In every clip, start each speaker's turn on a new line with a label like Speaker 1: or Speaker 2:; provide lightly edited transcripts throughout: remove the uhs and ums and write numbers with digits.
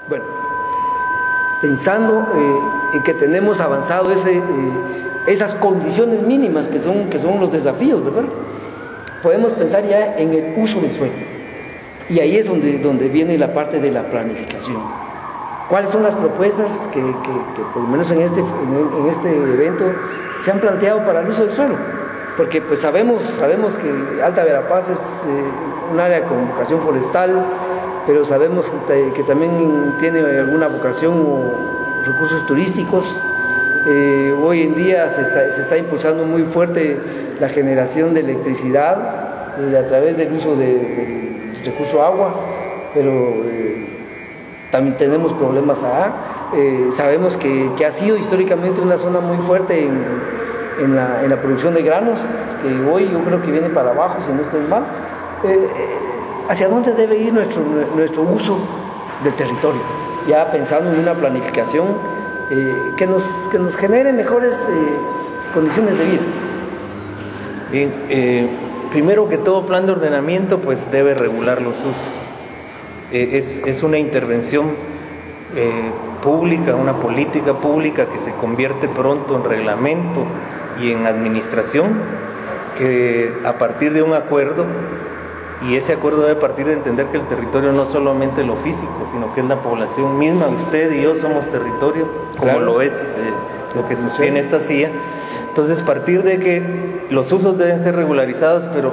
Speaker 1: Bueno, pensando en que tenemos avanzado esas condiciones mínimas que son los desafíos, ¿verdad? Podemos pensar ya en el uso del suelo. Y ahí es donde viene la parte de la planificación. ¿Cuáles son las propuestas que por lo menos en este evento se han planteado para el uso del suelo? Porque pues sabemos que Alta Verapaz es un área con vocación forestal, pero sabemos que también tiene alguna vocación o recursos turísticos. Hoy en día se está impulsando muy fuerte la generación de electricidad a través del uso del recurso agua, pero también tenemos problemas allá. Sabemos que ha sido históricamente una zona muy fuerte en la producción de granos, que hoy yo creo que viene para abajo, si no estoy mal. ¿Hacia dónde debe ir nuestro uso del territorio? Ya pensando en una planificación que nos genere mejores condiciones de vida.
Speaker 2: Bien, primero que todo, plan de ordenamiento pues debe regular los usos. Es una intervención pública, una política pública que se convierte pronto en reglamento y en administración, que a partir de un acuerdo, y ese acuerdo debe partir de entender que el territorio no es solamente lo físico, sino que es la población misma. Usted y yo somos territorio, como claro, lo es lo que sostiene esta silla. Entonces, partir de que los usos deben ser regularizados, pero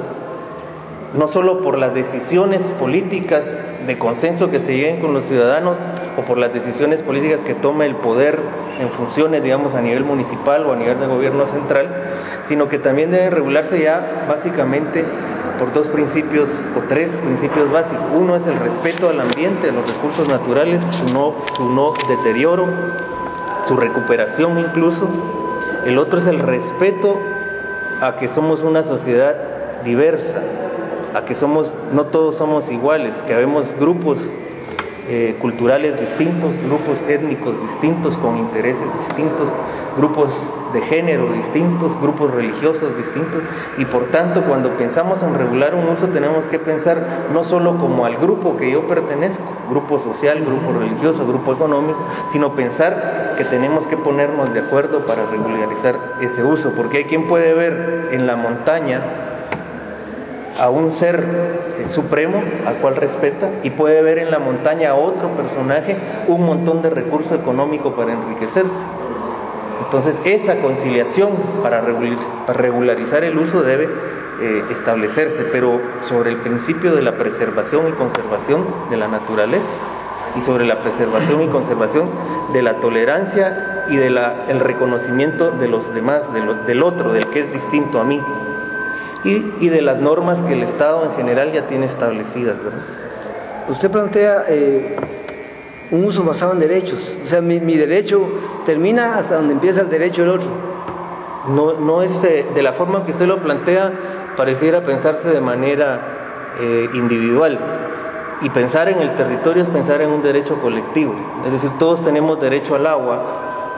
Speaker 2: no solo por las decisiones políticas de consenso que se lleguen con los ciudadanos, o por las decisiones políticas que tome el poder en funciones, digamos, a nivel municipal o a nivel de gobierno central, sino que también deben regularse ya básicamente por dos principios o tres principios básicos. Uno es el respeto al ambiente, a los recursos naturales, su no deterioro, su recuperación incluso. El otro es el respeto a que somos una sociedad diversa, a que no todos somos iguales, que habemos grupos culturales distintos, grupos étnicos distintos, con intereses distintos, grupos de género distintos, grupos religiosos distintos, y por tanto cuando pensamos en regular un uso tenemos que pensar no solo como al grupo que yo pertenezco, grupo social, grupo religioso, grupo económico, sino pensar que tenemos que ponernos de acuerdo para regularizar ese uso, porque hay quien puede ver en la montaña a un ser supremo al cual respeta, y puede ver en la montaña a otro personaje un montón de recurso económico para enriquecerse. Entonces esa conciliación para regularizar el uso debe establecerse, pero sobre el principio de la preservación y conservación de la naturaleza, y sobre la preservación y conservación de la tolerancia y del reconocimiento de los demás, del otro, del que es distinto a mí, y de las normas que el Estado en general ya tiene establecidas, ¿verdad?
Speaker 1: Usted plantea un uso basado en derechos, o sea, mi derecho termina hasta donde empieza el derecho del otro.
Speaker 2: No es de la forma que usted lo plantea, pareciera pensarse de manera individual, y pensar en el territorio es pensar en un derecho colectivo, es decir, todos tenemos derecho al agua,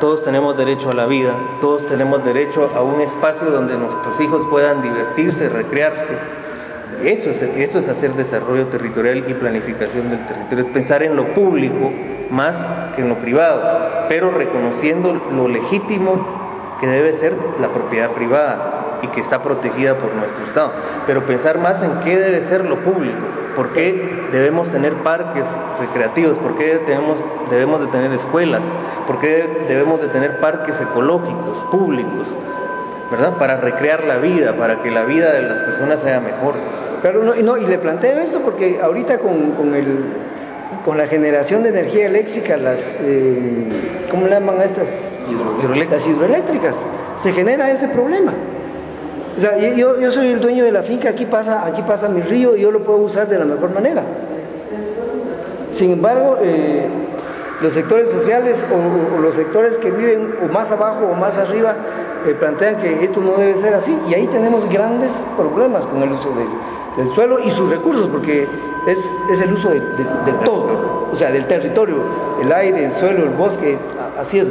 Speaker 2: todos tenemos derecho a la vida, todos tenemos derecho a un espacio donde nuestros hijos puedan divertirse, recrearse. Eso es hacer desarrollo territorial y planificación del territorio, es pensar en lo público más que en lo privado, pero reconociendo lo legítimo que debe ser la propiedad privada y que está protegida por nuestro Estado, pero pensar más en qué debe ser lo público, por qué debemos tener parques recreativos, por qué debemos de tener escuelas, por qué debemos de tener parques ecológicos, públicos, ¿verdad? Para recrear la vida, para que la vida de las personas sea mejor.
Speaker 1: Pero y le planteo esto porque ahorita con la generación de energía eléctrica, ¿cómo le llaman a estas? Las hidroeléctricas, se genera ese problema. O sea, yo soy el dueño de la finca, aquí pasa mi río y yo lo puedo usar de la mejor manera. Sin embargo, los sectores sociales o los sectores que viven o más abajo o más arriba plantean que esto no debe ser así, y ahí tenemos grandes problemas con el uso del suelo y sus recursos, porque es el uso del todo, o sea, del territorio, el aire, el suelo, el bosque, así es,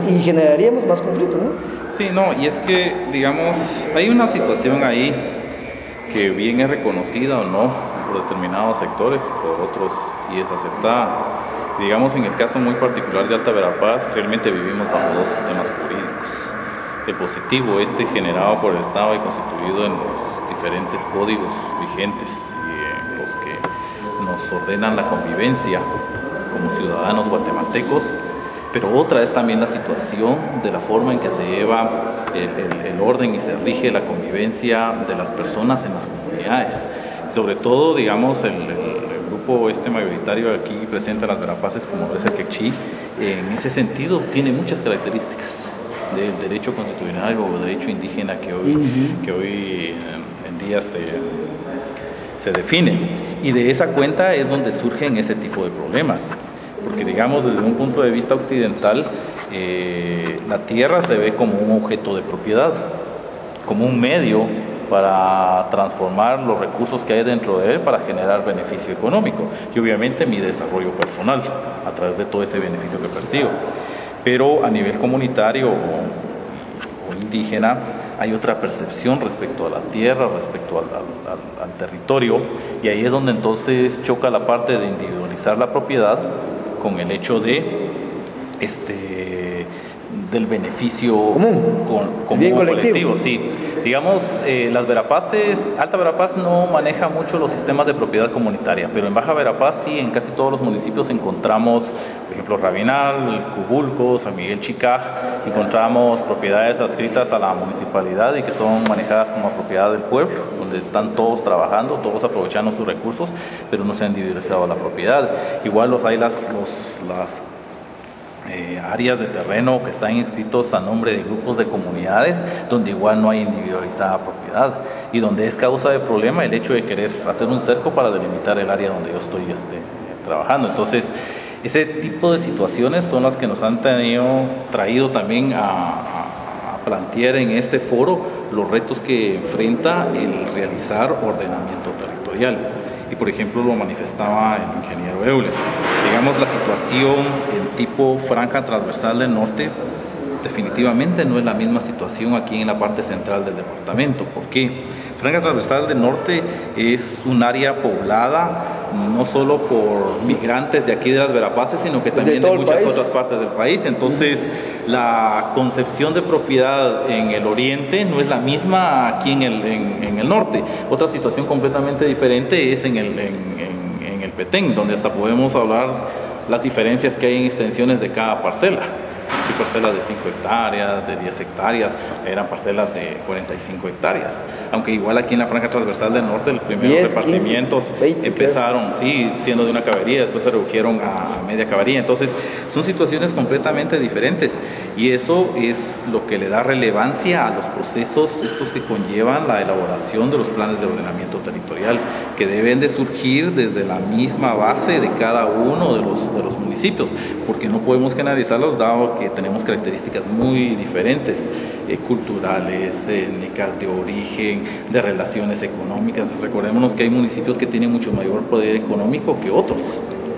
Speaker 1: y generaríamos más conflictos, ¿no?
Speaker 3: Sí, no, y es que, digamos, hay una situación ahí que bien es reconocida o no por determinados sectores, por otros sí es aceptada, Digamos, en el caso muy particular de Alta Verapaz, realmente vivimos bajo dos sistemas jurídicos. El positivo, generado por el Estado y constituido en los diferentes códigos vigentes y los que nos ordenan la convivencia como ciudadanos guatemaltecos, pero otra es también la situación de la forma en que se lleva el orden y se rige la convivencia de las personas en las comunidades. Sobre todo, digamos, el grupo mayoritario aquí presente en las Verapaces, como es el Quechí, en ese sentido tiene muchas características del derecho constitucional o derecho indígena que hoy en día se define. Y de esa cuenta es donde surgen ese tipo de problemas. Porque, digamos, desde un punto de vista occidental, la tierra se ve como un objeto de propiedad, como un medio para transformar los recursos que hay dentro de él para generar beneficio económico y obviamente mi desarrollo personal a través de todo ese beneficio que percibo. Pero a nivel comunitario o indígena hay otra percepción respecto a la tierra, respecto al territorio, y ahí es donde entonces choca la parte de individualizar la propiedad con el hecho de del beneficio común colectivo, sí. Digamos, las Verapaces, Alta Verapaz no maneja mucho los sistemas de propiedad comunitaria, pero en Baja Verapaz sí, en casi todos los municipios encontramos, por ejemplo, Rabinal, Cubulco, San Miguel Chicaj, encontramos propiedades adscritas a la municipalidad y que son manejadas como propiedad del pueblo, donde están todos trabajando, todos aprovechando sus recursos, pero no se han individualizado la propiedad. Igual hay las áreas de terreno que están inscritos a nombre de grupos de comunidades donde igual no hay individualizada propiedad y donde es causa de problema el hecho de querer hacer un cerco para delimitar el área donde yo estoy trabajando. Entonces, ese tipo de situaciones son las que nos han traído también a plantear en este foro los retos que enfrenta el realizar ordenamiento territorial. Y por ejemplo lo manifestaba el ingeniero Euler. Digamos, la situación en tipo franja transversal del norte definitivamente no es la misma situación aquí en la parte central del departamento. ¿Por qué? Franja transversal del norte es un área poblada no solo por migrantes de aquí de las Verapaces, sino que también de muchas otras partes del país. Entonces, la concepción de propiedad en el oriente no es la misma aquí en el norte. Otra situación completamente diferente es en el Petén, donde hasta podemos hablar las diferencias que hay en extensiones de cada parcela. Hay parcelas de 5 hectáreas, de 10 hectáreas, eran parcelas de 45 hectáreas. Aunque igual aquí en la franja transversal del norte los primeros repartimientos 20, empezaron siendo de una caballería, después se redujeron a media caballería. Entonces son situaciones completamente diferentes y eso es lo que le da relevancia a los procesos estos que conllevan la elaboración de los planes de ordenamiento territorial, que deben de surgir desde la misma base de cada uno de los municipios, porque no podemos generalizarlos dado que tenemos características muy diferentes, culturales, étnicas, de origen, de relaciones económicas. Recordémonos que hay municipios que tienen mucho mayor poder económico que otros,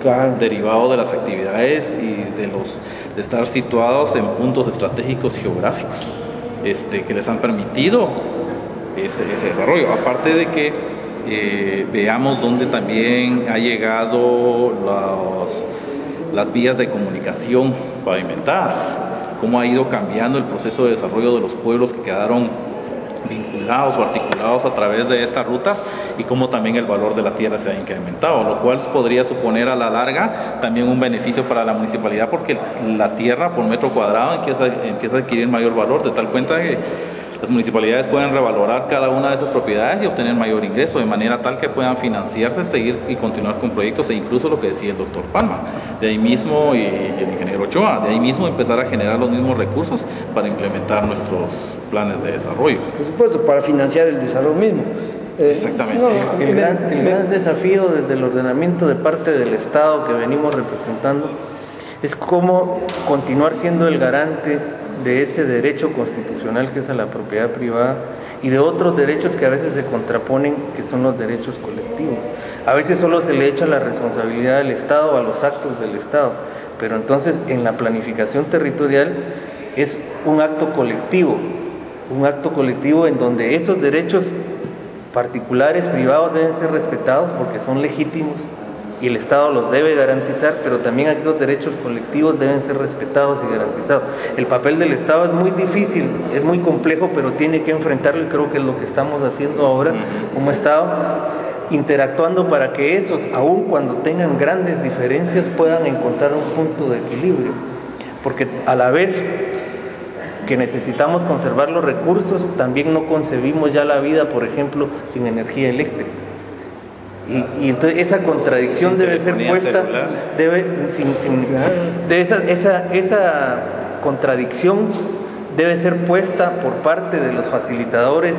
Speaker 3: claro, derivado de las actividades y de estar situados en puntos estratégicos geográficos que les han permitido ese desarrollo. Aparte de que veamos dónde también ha llegado las vías de comunicación pavimentadas, cómo ha ido cambiando el proceso de desarrollo de los pueblos que quedaron vinculados o articulados a través de estas rutas y cómo también el valor de la tierra se ha incrementado, lo cual podría suponer a la larga también un beneficio para la municipalidad, porque la tierra por metro cuadrado empieza a adquirir mayor valor, de tal cuenta que las municipalidades pueden revalorar cada una de esas propiedades y obtener mayor ingreso, de manera tal que puedan financiarse, seguir y continuar con proyectos, e incluso lo que decía el doctor Palma, de ahí mismo, y el ingeniero Ochoa, de ahí mismo empezar a generar los mismos recursos para implementar nuestros planes de desarrollo.
Speaker 1: Por supuesto, para financiar el desarrollo mismo.
Speaker 2: Exactamente. El gran desafío desde el ordenamiento de parte del Estado que venimos representando es cómo continuar siendo el garante de ese derecho constitucional que es a la propiedad privada y de otros derechos que a veces se contraponen, que son los derechos colectivos. A veces solo se le echa la responsabilidad al Estado, a los actos del Estado, pero entonces en la planificación territorial es un acto colectivo en donde esos derechos particulares, privados deben ser respetados porque son legítimos, y el Estado los debe garantizar, pero también aquellos derechos colectivos deben ser respetados y garantizados. El papel del Estado es muy difícil, es muy complejo, pero tiene que enfrentarlo, y creo que es lo que estamos haciendo ahora como Estado, interactuando para que esos, aun cuando tengan grandes diferencias, puedan encontrar un punto de equilibrio, porque a la vez que necesitamos conservar los recursos, también no concebimos ya la vida, por ejemplo, sin energía eléctrica. Y entonces esa contradicción debe ser puesta, esa contradicción debe ser puesta por parte de los facilitadores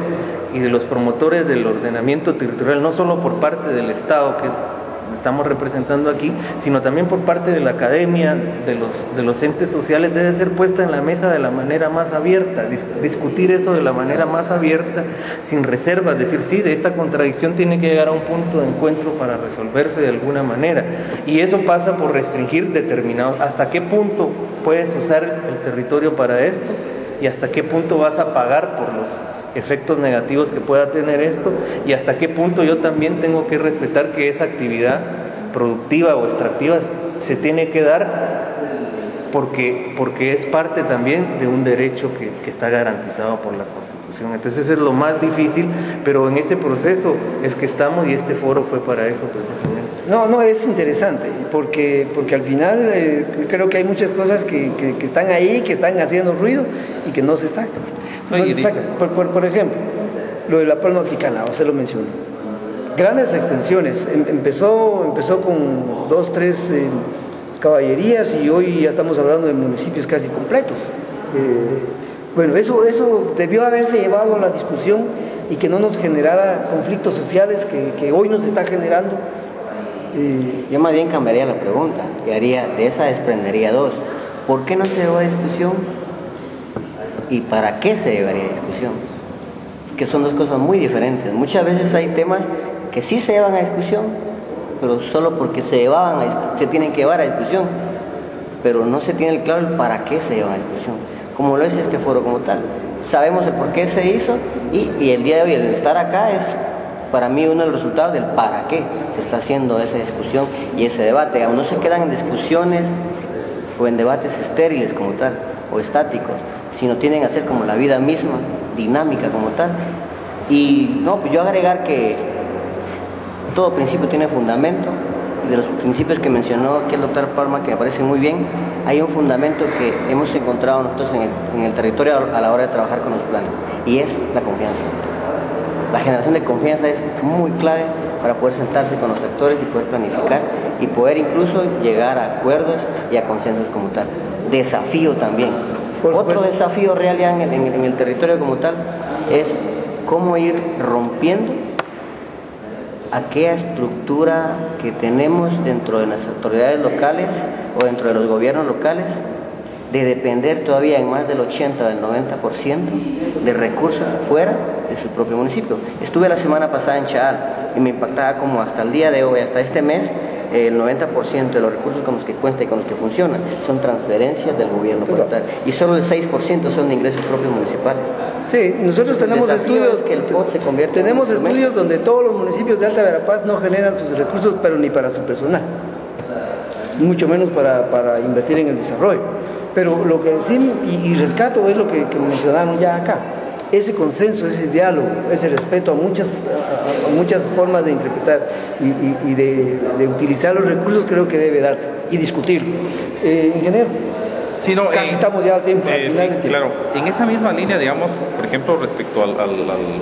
Speaker 2: y de los promotores del ordenamiento territorial, no solo por parte del Estado, que estamos representando aquí, sino también por parte de la academia, de los entes sociales. Debe ser puesta en la mesa de la manera más abierta, discutir eso de la manera más abierta, sin reservas, decir, sí, de esta contradicción tiene que llegar a un punto de encuentro para resolverse de alguna manera, y eso pasa por restringir determinados, hasta qué punto puedes usar el territorio para esto, y hasta qué punto vas a pagar por los efectos negativos que pueda tener esto, y hasta qué punto yo también tengo que respetar que esa actividad productiva o extractiva se tiene que dar porque es parte también de un derecho que está garantizado por la Constitución. Entonces eso es lo más difícil, pero en ese proceso es que estamos, y este foro fue para eso precisamente.
Speaker 1: No, es interesante, porque al final creo que hay muchas cosas que están ahí, que están haciendo ruido y que no se sacan. Por ejemplo, lo de la palma africana, usted lo mencionó. Grandes extensiones, empezó con 2, 3 caballerías, y hoy ya estamos hablando de municipios casi completos. Bueno, eso debió haberse llevado a la discusión y que no nos generara conflictos sociales que hoy nos está generando.
Speaker 4: Yo más bien cambiaría la pregunta, y de esa desprendería 2. ¿Por qué no se llevó a discusión? ¿Y para qué se llevaría a discusión? Que son dos cosas muy diferentes. Muchas veces hay temas que sí se llevan a discusión, pero solo porque se tienen que llevar a discusión, pero no se tiene claro el para qué se lleva a discusión, como lo es este foro como tal. Sabemos el por qué se hizo, y el día de hoy el estar acá es para mí uno de los resultados del para qué se está haciendo esa discusión y ese debate. Aún no se quedan en discusiones o en debates estériles como tal, o estáticos, sino tienen que ser como la vida misma, dinámica como tal. Y no, pues yo agregar que todo principio tiene fundamento, y de los principios que mencionó aquí el doctor Palma, que me parece muy bien, hay un fundamento que hemos encontrado nosotros en el territorio a la hora de trabajar con los planes, y es la confianza. La generación de confianza es muy clave para poder sentarse con los sectores y poder planificar, y poder incluso llegar a acuerdos y a consensos como tal. Desafío también. Otro desafío real ya en el territorio como tal es cómo ir rompiendo aquella estructura que tenemos dentro de las autoridades locales o dentro de los gobiernos locales, de depender todavía en más del 80 o del 90% de recursos fuera de su propio municipio. Estuve la semana pasada en Chaal y me impactaba como hasta el día de hoy, hasta este mes, el 90% de los recursos con los que cuenta y con los que funcionan son transferencias del gobierno estatal, y solo el 6% son de ingresos propios municipales.
Speaker 1: Sí, nosotros tenemos estudios
Speaker 4: que el POT se convierta
Speaker 1: tenemos estudios donde todos los municipios de Alta Verapaz no generan sus recursos, pero ni para su personal, mucho menos para invertir en el desarrollo. Pero lo que sí, y rescato, es lo que mencionaron ya acá, ese consenso, ese diálogo, ese respeto a muchas formas de interpretar y de utilizar los recursos, creo que debe darse y discutir. Ingeniero,
Speaker 3: sí, no,
Speaker 1: casi estamos ya al tiempo.
Speaker 3: Sí, claro, en esa misma línea, digamos, por ejemplo, respecto al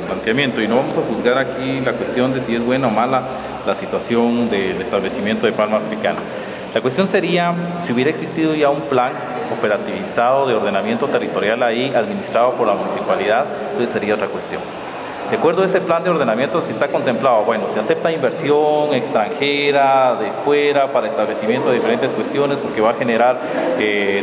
Speaker 3: planteamiento, y no vamos a juzgar aquí la cuestión de si es buena o mala la situación del establecimiento de palma africana. La cuestión sería si hubiera existido ya un plan operativizado de ordenamiento territorial ahí, administrado por la municipalidad, entonces sería otra cuestión. De acuerdo a ese plan de ordenamiento, si está contemplado, bueno, se acepta inversión extranjera de fuera para establecimiento de diferentes cuestiones, porque va a generar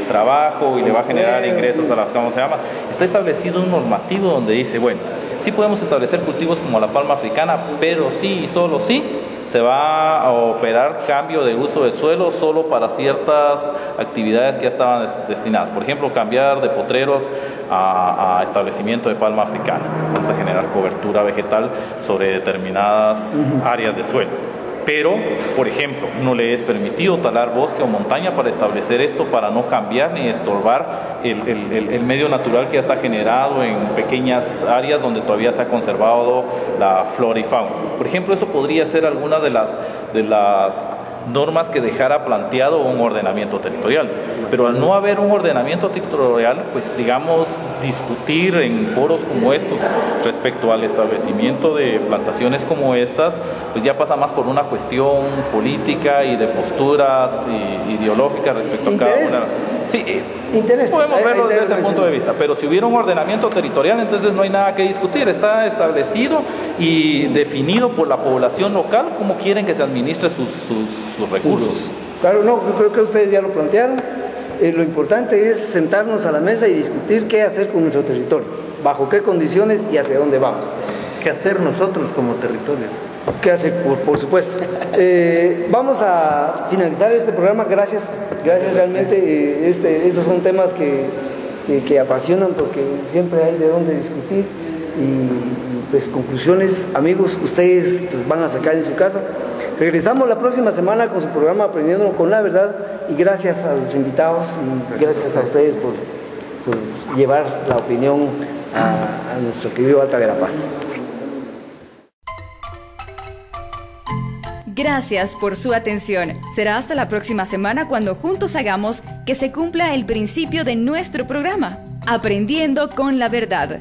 Speaker 3: trabajo y le va a generar ingresos a las, ¿cómo se llama? Está establecido un normativo donde dice, bueno, sí podemos establecer cultivos como la palma africana, pero sí y solo sí se va a operar cambio de uso de suelo solo para ciertas actividades que ya estaban destinadas. Por ejemplo, cambiar de potreros a establecimiento de palma africana. Vamos a generar cobertura vegetal sobre determinadas áreas de suelo. Pero, por ejemplo, no le es permitido talar bosque o montaña para establecer esto, para no cambiar ni estorbar el medio natural que ya está generado en pequeñas áreas donde todavía se ha conservado la flora y fauna. Por ejemplo, eso podría ser alguna de las normas que dejara planteado un ordenamiento territorial. Pero al no haber un ordenamiento territorial, pues digamos, discutir en foros como estos respecto al establecimiento de plantaciones como estas, pues ya pasa más por una cuestión política y de posturas ideológicas respecto a cada una. Sí, podemos verlo desde ese punto de vista, pero si hubiera un ordenamiento territorial, entonces no hay nada que discutir, está establecido y definido por la población local cómo quieren que se administre sus recursos.
Speaker 1: Claro, no, yo creo que ustedes ya lo plantearon. Lo importante es sentarnos a la mesa y discutir qué hacer con nuestro territorio, bajo qué condiciones y hacia dónde vamos.
Speaker 2: ¿Qué hacer nosotros como territorio?
Speaker 1: ¿Qué hacer? Por supuesto. Vamos a finalizar este programa. Gracias realmente. Estos son temas que apasionan porque siempre hay de dónde discutir y pues conclusiones, amigos, ustedes van a sacar en su casa. Regresamos la próxima semana con su programa Aprendiendo con la Verdad y gracias a los invitados y gracias a ustedes por llevar la opinión a nuestro querido Alta Verapaz.
Speaker 5: Gracias por su atención. Será hasta la próxima semana cuando juntos hagamos que se cumpla el principio de nuestro programa, Aprendiendo con la Verdad.